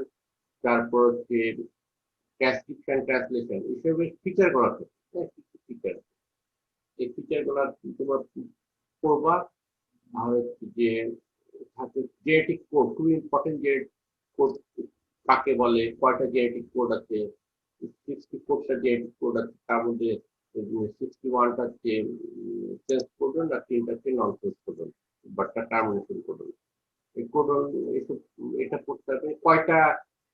তারপর হচ্ছে ট্রান্সক্রিপশন, ট্রান্সলেশন, এসবের ফিচার করা থাকে, কিছু ফিচার। এই ফিচার গুলা তোমরা করবা। আর হচ্ছে যে থাকে জেনেটিক কোড, খুব ইম্পর্টেন্ট। জেনেটিক কোড কাকে বলে, কয়টা জেনেটিক কোড আছে, 64টা জেনেটিক কোড আছে, তার মধ্যে 61টা চেঞ্জ কোডন আর 3টা নন চেঞ্জ কোডন, বাটটা টার্মিনেশন কোডন। এই কোডন এসব এটা করতে হবে। কয়টা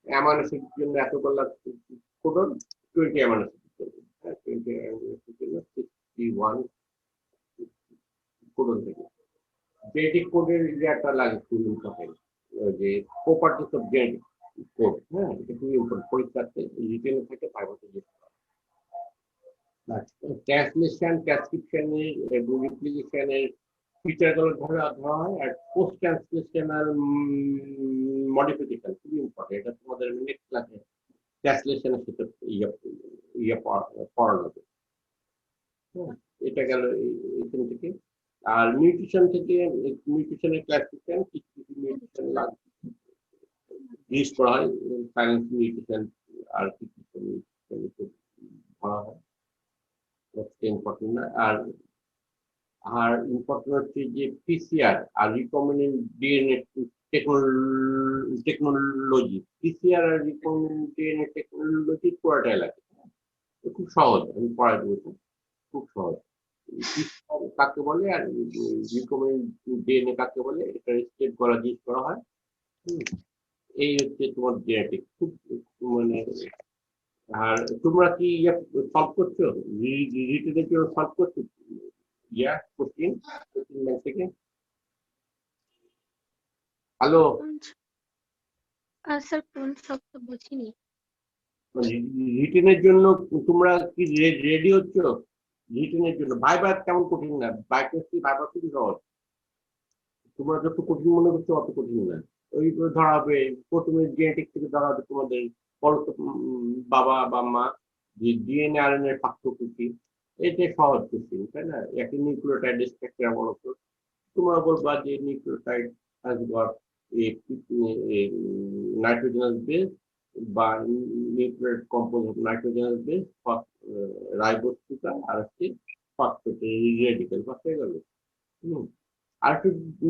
অ্যামাইনো অ্যাসিডের জন্য এতগুলা কোডন? 20 অ্যামাইনো অ্যাসিডের জন্য। 20 অ্যামাইনো অ্যাসিডের জন্য 61 কোডন থেকে। জেনেটিক কোডের একটা লাগে খুব ইম্পর্টেন্ট, যে প্রপার্টিস অফ জেনেটিক কোড। হ্যাঁ, এটা খুবই ইম্পর্টেন্ট। পরীক্ষাতে রিটেনে থেকে ভাইভাতে যেতে হবে। ট্রান্সলেশন, ট্রান্সক্রিপশনের এবং রিপ্লিকেশনের ফিচারগুলো ধরা হয়, আর পোস্ট ট্রান্সলেশনাল মডিফিকেশন খুবই ইম্পর্টেন্ট। এটা তোমাদের নেক্সট ক্লাসে ট্রান্সলেশনের সাথে পড়ানো হবে। হ্যাঁ, এটা গেল এখান থেকে। আর নিউট্রিশন থেকে, নিউট্রিশনের ক্লাসিফিকেশন, কিছু কিছু নিউট্রিশন ইউজ করা হয়, ফাইন্যান্স নিউট্রিশন আর কিছু নিউট্রিশন ধরা হয়, ইম্পর্টেন্ট না। আর ইম্পর্টেন্ট হচ্ছে যে পিসিআর আর রিকমেন্ডেড ডিএনএ টেকনোলজি। পিসিআর আর রিকমেন্ডেড ডিএনএ টেকনোলজি পুরোটাই লাগে। খুব সহজ, আমি পড়াই দেবো, খুব সহজ। PCR কাকে বলে আর রিকমেন্ড ডিএনএ কাকে বলে, এটা স্টেপ করা জিজ্ঞেস করা হয়। এই হচ্ছে তোমার জেনেটিক। খুব মানে, আর তোমরা কি সলভ করছো? রিটেনের জন্য সলভ করছো কোশ্চিন ব্যাংক থেকে? হ্যালো, স্যার কোন সব তো বুঝিনি। রিটেনের জন্য তোমরা কি রেডি হচ্ছ? রিটেনের জন্য ভাইবা কেমন কঠিন না, ভাইবা খুবই সহজ। তোমরা যত কঠিন মনে করছো অত কঠিন না। ওই ধরা হবে প্রথমে জেনেটিক থেকে ধরা হবে তোমাদের বলতো বাবা বা মা যে ডিএনএ আরএনএ এর পার্থক্য কি। এটা সহজ কোশ্চিন, তাই না? একটি নিউক্লিওটাইড স্ট্রাকচার বলতো, তোমরা বলবা যে nucleotide has got a nitrogenous base বা nucleotide compose of nitrogenous base, ribose sugar আর হচ্ছে ফসফেট রেডিকেল। হয়ে গেল। আর একটু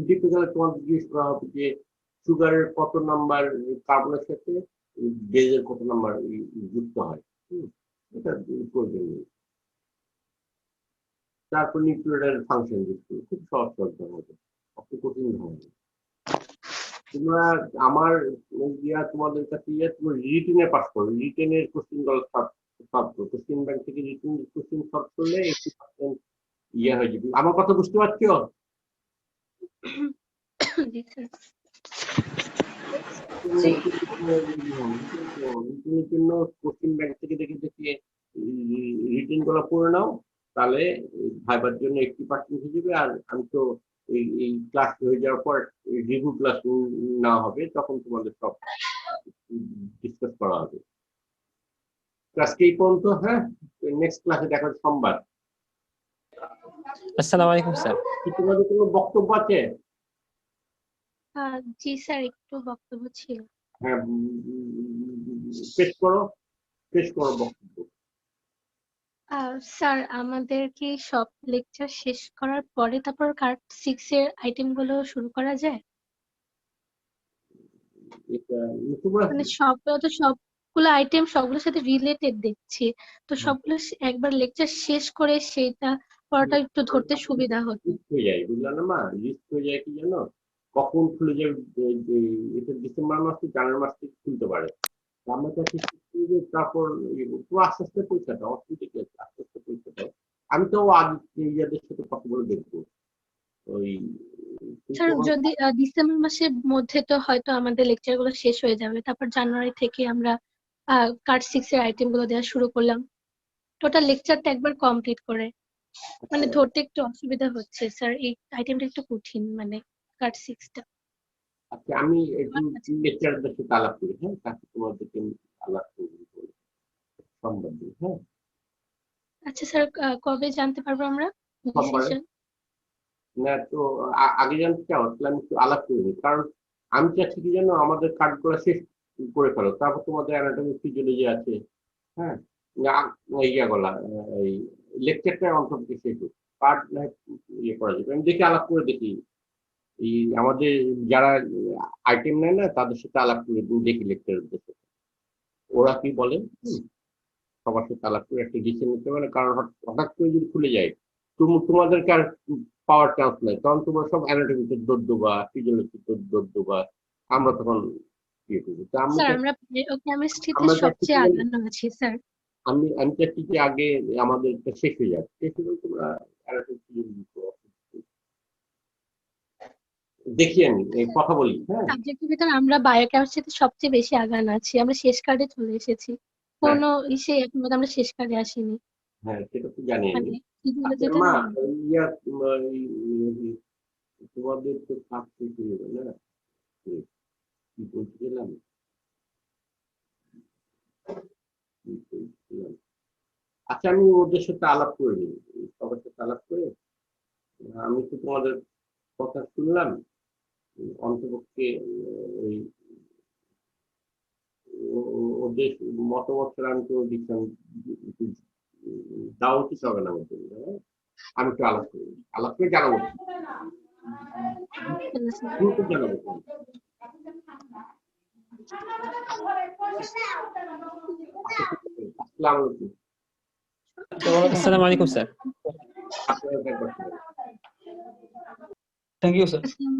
দেখতে গেলে তোমাদের জিজ্ঞেস করা হবে যে সুগারের কত নাম্বার কার্বনের সাথে বেজের কত নাম্বার যুক্ত হয়। এটা প্রয়োজন নেই। তারপর নিউক্লিওটাইড ফাংশন যুক্ত, খুব সহজ করতে হবে, অত কঠিন হবে। তোমরা আমার তোমাদের কাছে তোমার রিটেনে পাস করো, রিটেনের কোশ্চিন গুলো সলভ করো। কোশ্চিন ব্যাংক থেকে রিটেন কোশ্চিন সলভ করলে 80% হয়ে যাবে। আমার কথা বুঝতে পারছো? জি স্যার। রিটেনের জন্য কোশ্চিন ব্যাংক থেকে দেখে দেখে রিটেন গুলো পড়ে নাও, তাহলে ভাইবার জন্য 80% হয়ে যাবে। আর আমি তো এই ক্লাস হয়ে যাওয়ার পর রিভিউ ক্লাস না হবে, তখন তোমাদের সব ডিসকাস করা হবে। ক্লাসকে এই পর্যন্ত। হ্যাঁ, নেক্সট ক্লাসে দেখা হবে সোমবার। আসসালামু আলাইকুম স্যার। কি তোমাদের কোনো বক্তব্য আছে? জি স্যার, একটু বক্তব্য ছিল। হ্যাঁ, পেশ করো বক্তব্য। স্যার, আমাদের কি সব লেকচার শেষ করার পরে তারপর কার্ড 6 এর আইটেম গুলো শুরু করা যায়? এটা তোমরা মানে সবগুলো আইটেম সবগুলোর সাথে রিলেটেড দেখছি, তো সবগুলো একবার লেকচার শেষ করে সেটা পড়াটা একটু ধরতে সুবিধা হতো। রিস্ক হয়ে যায়, বুঝলা না মা? রিস্ক হয়ে যায় কি জানো, কখন খুলে যাবে। এটা ডিসেম্বর মাস থেকে জানুয়ারি মাস থেকে খুলতে পারে। আমরা চাচ্ছি তারপর একটু আস্তে আস্তে পরীক্ষা দাও, অসুবিধা কি আছে? আস্তে আস্তে পরীক্ষা দাও। আমি তো আজ ইয়াদের সাথে কথা বলে দেখবো। ওই স্যার, যদি ডিসেম্বর মাসের মধ্যে তো হয়তো আমাদের লেকচার গুলো শেষ হয়ে যাবে, তারপর জানুয়ারি থেকে আমরা কার্ড 6 এর আইটেম গুলো দেওয়া শুরু করলাম, টোটাল লেকচারটা একবার কমপ্লিট করে। মানে ধরতে একটু অসুবিধা হচ্ছে স্যার, এই আইটেমটা একটু কঠিন, মানে কার্ড 6টা। আচ্ছা, আমি একটু লেকচারদের সাথে আলাপ করি। হ্যাঁ, তাকে তোমাদেরকে আলাপ করবো সোমবার দিন। হ্যাঁ, আচ্ছা স্যার, কবে জানতে পারবো আমরা সোমবারে। ডিসিশন? না তো আগে জানতে চাও তাহলে আমি একটু আলাপ করে নিই। কারণ আমি চাচ্ছি কি জানো, আমাদের কার্ডগুলো শেষ করে ফেলো, তারপর তোমাদের অ্যানাটমি ফিজিওলজি আছে। হ্যাঁ, ইয়া এই লেকচারটা অন্তত শেষ হোক, কার্ড ইয়ে করা যাবে। আমি দেখি, আলাপ করে দেখি এই আমাদের যারা আইটেম নেয় না তাদের সাথে আলাপ করে দেখি লেকচারদের সাথে ওরা কি বলে। সবার সাথে আলাপ করে একটা ডিসিশন নিতে পারে, কারণ হঠাৎ করে যদি খুলে যায় তোমাদেরকে আর পাওয়ার চান্স নাই, তখন তোমরা সব অ্যানাটমিতে দৌড় দেবা, ফিজিওলজিতে দৌড় দেবা, আমরা তখন ইয়ে করবো। তো স্যার আমরা বায়োকেমিস্ট্রিতে আমরা সবচেয়ে আগানো আছি স্যার। আমি চাচ্ছি যে আগে আমাদের এটা শেষ হয়ে যাক, শেষ হলে তোমরা anatomy, physiology করো। দেখি আমি এই কথা বলি, হ্যাঁ সাবজেক্টের ভিতর আমরা বায়োকেমিস্ট্রিতে সবচেয়ে বেশি আগানো আছি, আমরা শেষ কার্ডে চলে এসেছি, কোনো ইসে এখন পর্যন্ত আমরা শেষ কার্ডে আসিনি, হ্যাঁ সেটা তো জানি আমি। মানে আচ্ছা ফিজিওলজিতে মা, না। ইয়া তোমাদের তো কাজ শেষ হয়ে যাবে না, কি বলছিলাম আচ্ছা আমি ওদের সাথে আলাপ করে নিই, সবার সাথে আলাপ করে, আমি তো তোমাদের কথা শুনলাম, অন্তপক্ষে ওই ওদের মতামত আমি তো দিচ্ছিলাম, দেওয়া উচিত হবে না আমাদের, হ্যাঁ? আমি একটু আলাপ করে জানাবো, দ্রুত জানাবো। আসসালামু আলাইকুম। আসসালামু আলাইকুম স্যার। আপনারা একবার থ্যাংক ইউ স্যার। আসসালামু